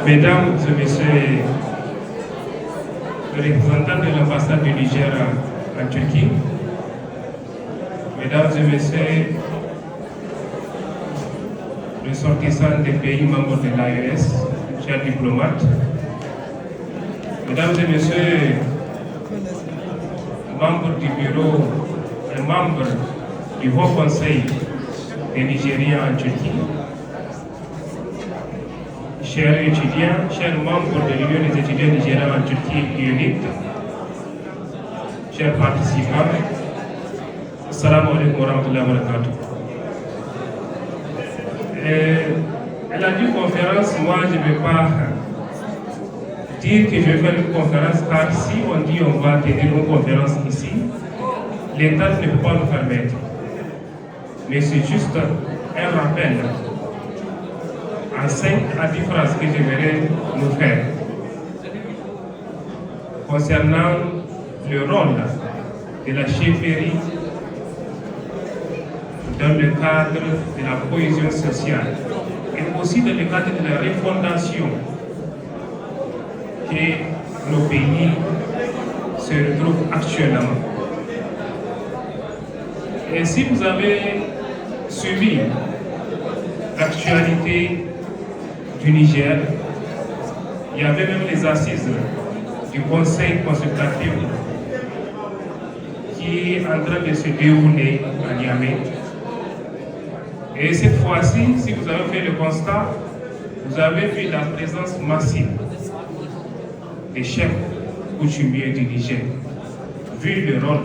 Mesdames et Messieurs les représentants de l'ambassade du Niger en Turquie, Mesdames et Messieurs les ressortissants des pays membres de l'AES, chers diplomates, Mesdames et Messieurs, membres du bureau et membres du Haut Conseil des Nigériens en Turquie, chers étudiants, chers membres de l'Union des étudiants nigériens en Turquie UNIT, chers participants, Assalamu alaikum wa rahmatullahi wa barakatuh. Elle a dit conférence, moi je ne vais pas dire que je vais faire une conférence, car si on dit on va tenir une conférence ici, l'État ne peut pas nous permettre. Mais c'est juste un rappel en 5 à 10 phrases que j'aimerais nous faire concernant le rôle de la chefferie dans le cadre de la cohésion sociale et aussi dans le cadre de la refondation que nos pays se retrouvent actuellement. Et si vous avez suivi l'actualité du Niger, il y avait même les assises du Conseil consultatif qui est en train de se dérouler à Niamey. Et cette fois-ci, si vous avez fait le constat, vous avez vu la présence massive des chefs coutumiers du Niger, vu le rôle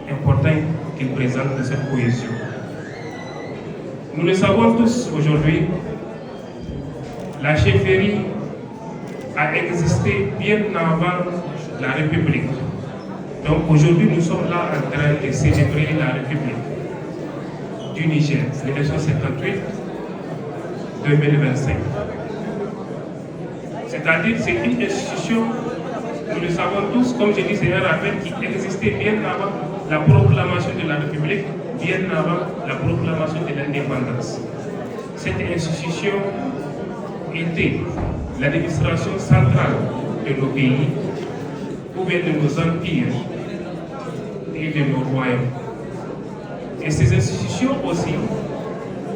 important qu'ils présentent de cette cohésion. Nous le savons tous aujourd'hui, la chefferie a existé bien avant la République. Donc aujourd'hui, nous sommes là en train de célébrer la République du Niger, 1958-2025. C'est-à-dire c'est une institution, nous le savons tous, comme je dis, c'est un rappel qui existait bien avant la proclamation de la République, bien avant la proclamation de l'indépendance. Cette institution était l'administration centrale de nos pays, ou bien de nos empires et de nos royaumes. Et ces institutions aussi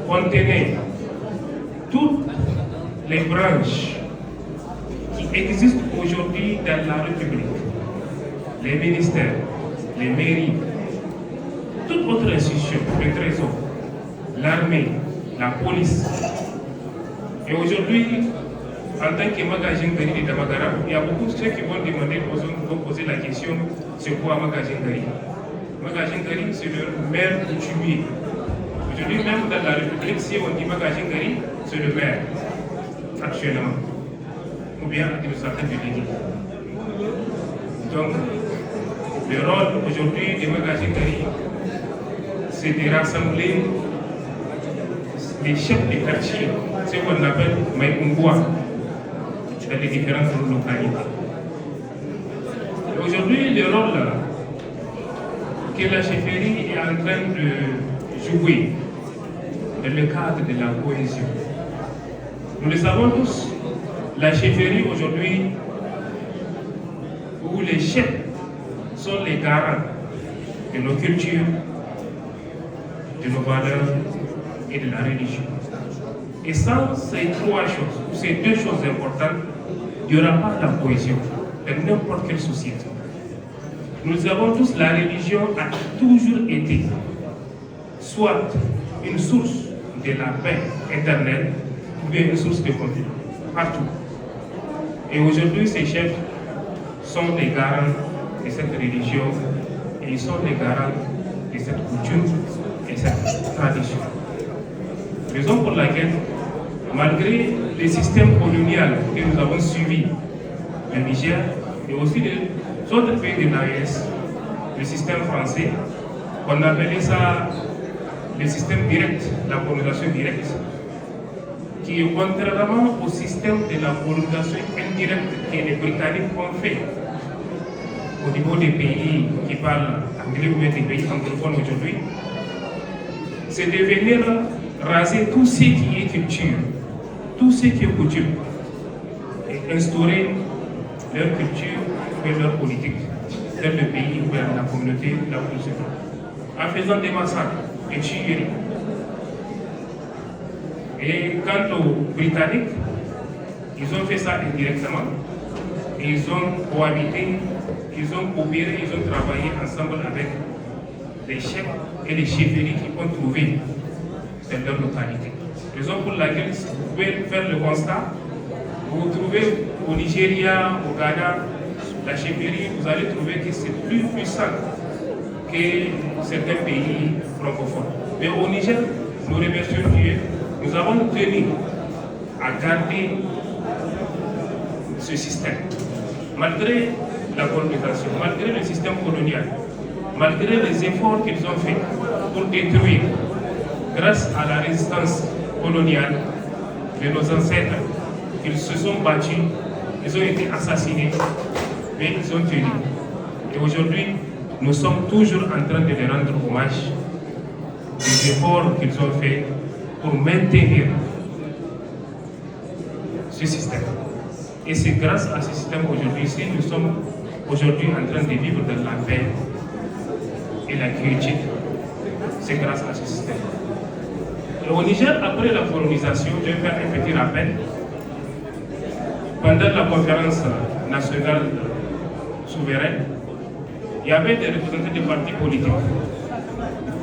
contenaient toutes les branches qui existent aujourd'hui dans la République, les ministères, les mairies, toute autre institution, le trésor, l'armée, la police. Et aujourd'hui, en tant que magazine Gari de Damagara, il y a beaucoup de ceux qui vont demander, vont poser la question, c'est quoi magazine Gari? Magazine Gari, c'est le maire coutumier. Aujourd'hui, même dans la République, si on dit magazine Gari, c'est le maire, actuellement. Ou bien administrateur du délit. Donc, le rôle aujourd'hui des magazines Gari, c'est de rassembler les chefs de quartier, ce qu'on appelle Maïkoungwa, dans les différentes localités. Aujourd'hui, le rôle que la chefferie est en train de jouer dans le cadre de la cohésion. Nous le savons tous, la chefferie aujourd'hui, où les chefs sont les garants de nos cultures, de nos valeurs et de la religion. Et sans ces 3 choses, ou ces 2 choses importantes, il n'y aura pas la cohésion dans n'importe quelle société. Nous avons tous, la religion a toujours été soit une source de la paix éternelle, ou bien une source de conflit, partout. Et aujourd'hui, ces chefs sont les garants de cette religion, et ils sont les garants de cette coutume et cette tradition. Raison pour laquelle, malgré les systèmes coloniaux que nous avons suivis, le Niger et aussi les autres pays de l'AES, le système français, on appelait ça le système direct, la colonisation directe, qui est contrairement au système de la colonisation indirecte que les Britanniques ont fait au niveau des pays qui parlent anglais ou des pays anglophones aujourd'hui, c'est de venir raser tout ce qui est culture, tout ce qui est coutume, instaurer leur culture et leur politique dans le pays ou dans la communauté là où ils se trouvent, en faisant des massacres, des tueries. Et quant aux Britanniques, ils ont fait ça indirectement. Ils ont cohabité, ils ont coopéré, ils ont travaillé ensemble avec les chefs et les chefferies qu'ils ont trouvés dans leur localité. Raison pour laquelle, si vous pouvez faire le constat, vous vous trouvez au Nigeria, au Ghana, la chefferie, vous allez trouver que c'est plus puissant que certains pays francophones. Mais au Niger, nous remercions Dieu, nous avons tenu à garder ce système. Malgré la colonisation, malgré le système colonial, malgré les efforts qu'ils ont faits pour détruire, grâce à la résistance coloniale de nos ancêtres, ils se sont battus, ils ont été assassinés, mais ils ont tenu. Et aujourd'hui, nous sommes toujours en train de les rendre hommage des efforts qu'ils ont faits pour maintenir ce système. Et c'est grâce à ce système aujourd'hui, si nous sommes aujourd'hui en train de vivre dans la paix et la quiétude, c'est grâce à ce système. Et au Niger, après la colonisation, je vais faire un petit rappel. Pendant la conférence nationale souveraine, il y avait des représentants des partis politiques.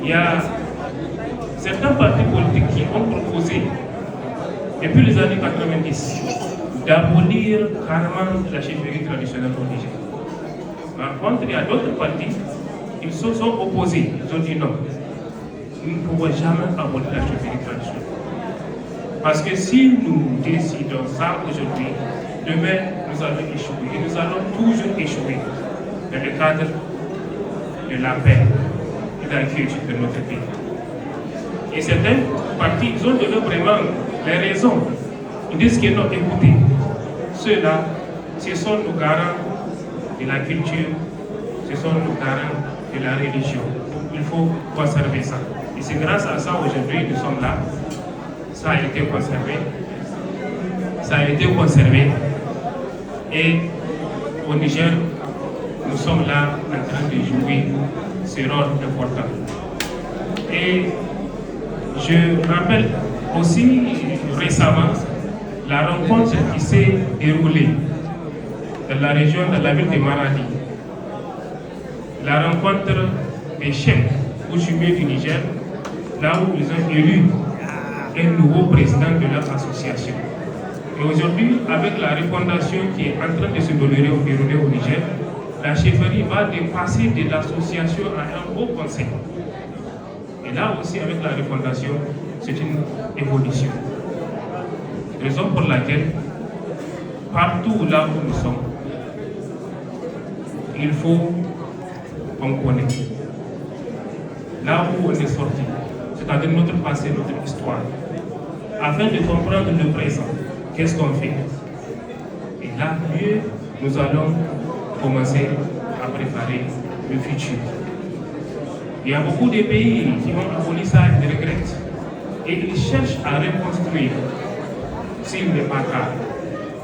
Il y a certains partis politiques qui ont proposé, depuis les années 90, d'abolir carrément la chefferie traditionnelle au Niger. Par contre, il y a d'autres partis qui se sont opposés. Ils ont dit non, nous ne pouvons jamais abolir la chefferie traditionnelle. Parce que si nous décidons ça aujourd'hui, demain nous allons échouer. Et nous allons toujours échouer dans le cadre de la paix et de la quiétude de notre pays. Et certains partis, ils ont donné vraiment les raisons. Ils disent que non, écoutez, ceux-là, ce sont nos garants de la culture, ce sont nos garants de la religion. Il faut conserver ça. Et c'est grâce à ça aujourd'hui nous sommes là. Ça a été conservé. Ça a été conservé. Et au Niger, nous sommes là en train de jouer ce rôle important. Et je rappelle aussi récemment la rencontre qui s'est déroulée dans la région, dans la ville de Maradi. La rencontre des chefs coutumiers du Niger, là où ils ont élu un nouveau président de leur association. Et aujourd'hui, avec la refondation qui est en train de se dérouler au Niger, la chefferie va dépasser de l'association à un haut conseil. Et là aussi, avec la refondation, c'est une évolution. Raison pour laquelle, partout là où nous sommes, il faut qu'on connaisse. Là où on est sorti, c'est-à-dire notre passé, notre histoire, afin de comprendre le présent. Qu'est-ce qu'on fait? Et là, mieux, nous allons commencer à préparer le futur. Il y a beaucoup de pays qui ont aboli ça et de regrettent. Et ils cherchent à reconstruire s'il n'est pas tard.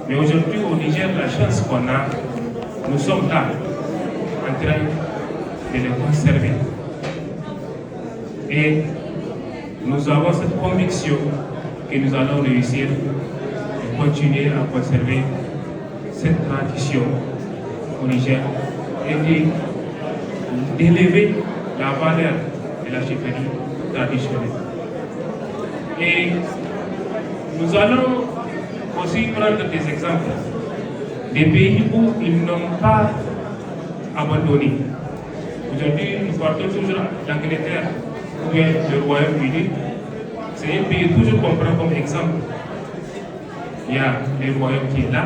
Mais aujourd'hui, au Niger, la chance qu'on a, nous sommes là, en train de les conserver. Et nous avons cette conviction que nous allons réussir à continuer à conserver cette tradition au Niger et d'élever la valeur de la chefferie traditionnelle. Et nous allons aussi prendre des exemples des pays où ils n'ont pas abandonné. Aujourd'hui, nous partons toujours d'Angleterre ou bien le Royaume-Uni. C'est un pays toujours qu'on prend comme exemple. Il y a le royaume qui est là.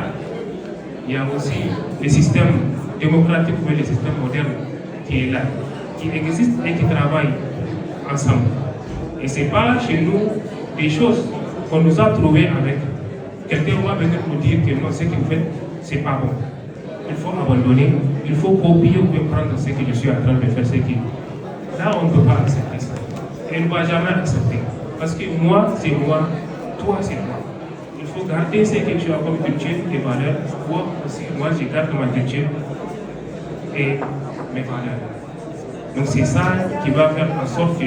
Il y a aussi le système démocratique ou le système moderne qui est là, qui existe et qui travaille ensemble. Et ce n'est pas chez nous des choses qu'on nous a trouvées avec. Quelqu'un va venir nous dire que non, ce que vous faites, ce n'est pas bon. Il faut abandonner, il faut copier ou bien prendre ce que je suis en train de faire, ce qui. Là, on ne peut pas accepter ça. Et on ne va jamais accepter. Parce que moi, c'est moi, toi, c'est moi. Il faut garder ce que tu as comme culture et valeurs. Moi aussi, moi, je garde ma culture et mes valeurs. Donc c'est ça qui va faire en sorte que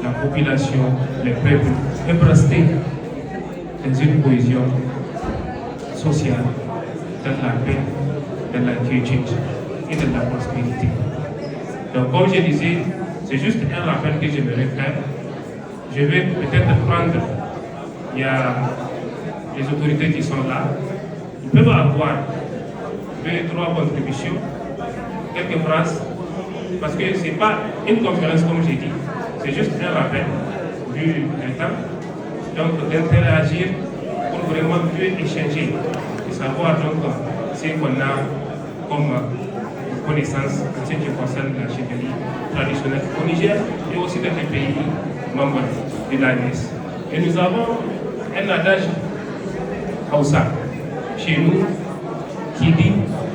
la population, le peuple, peut rester dans une cohésion sociale, dans la paix, dans la quiétude et dans la prospérité. Donc comme je disais, c'est juste un rappel que j'aimerais faire. Je vais peut-être prendre, il y a les autorités qui sont là, ils peuvent avoir 2-3 contributions, quelques phrases, parce que ce n'est pas une conférence comme j'ai dit, c'est juste un rappel vu le temps, donc d'interagir pour vraiment mieux échanger et savoir donc ce qu'on a comme connaissance en ce qui concerne la chefferie traditionnelle au Niger et aussi dans les pays membres de l'ANS. Et nous avons un adage Hausa chez nous qui dit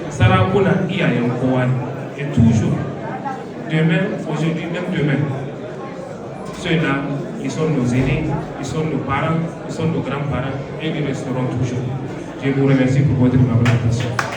Sarakuna iyayen kowa ne. Et toujours, demain, aujourd'hui, même demain, ceux-là, ils sont nos aînés, ils sont nos parents, ils sont nos grands-parents et ils resteront toujours. Je vous remercie pour votre attention.